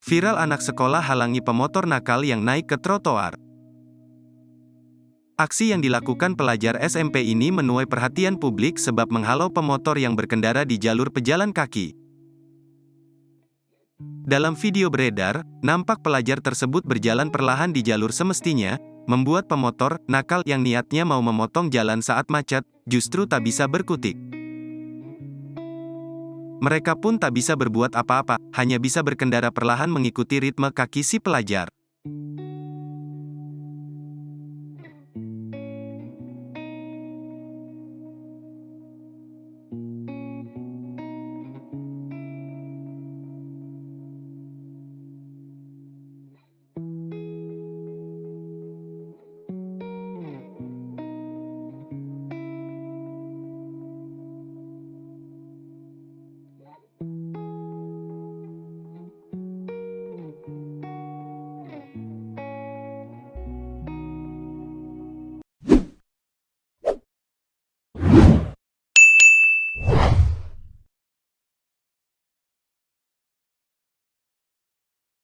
Viral anak sekolah halangi pemotor nakal yang naik ke trotoar. Aksi yang dilakukan pelajar SMP ini menuai perhatian publik sebab menghalau pemotor yang berkendara di jalur pejalan kaki. Dalam video beredar, nampak pelajar tersebut berjalan perlahan di jalur semestinya, membuat pemotor nakal yang niatnya mau memotong jalan saat macet, justru tak bisa berkutik. Mereka pun tak bisa berbuat apa-apa, hanya bisa berkendara perlahan mengikuti ritme kaki si pelajar.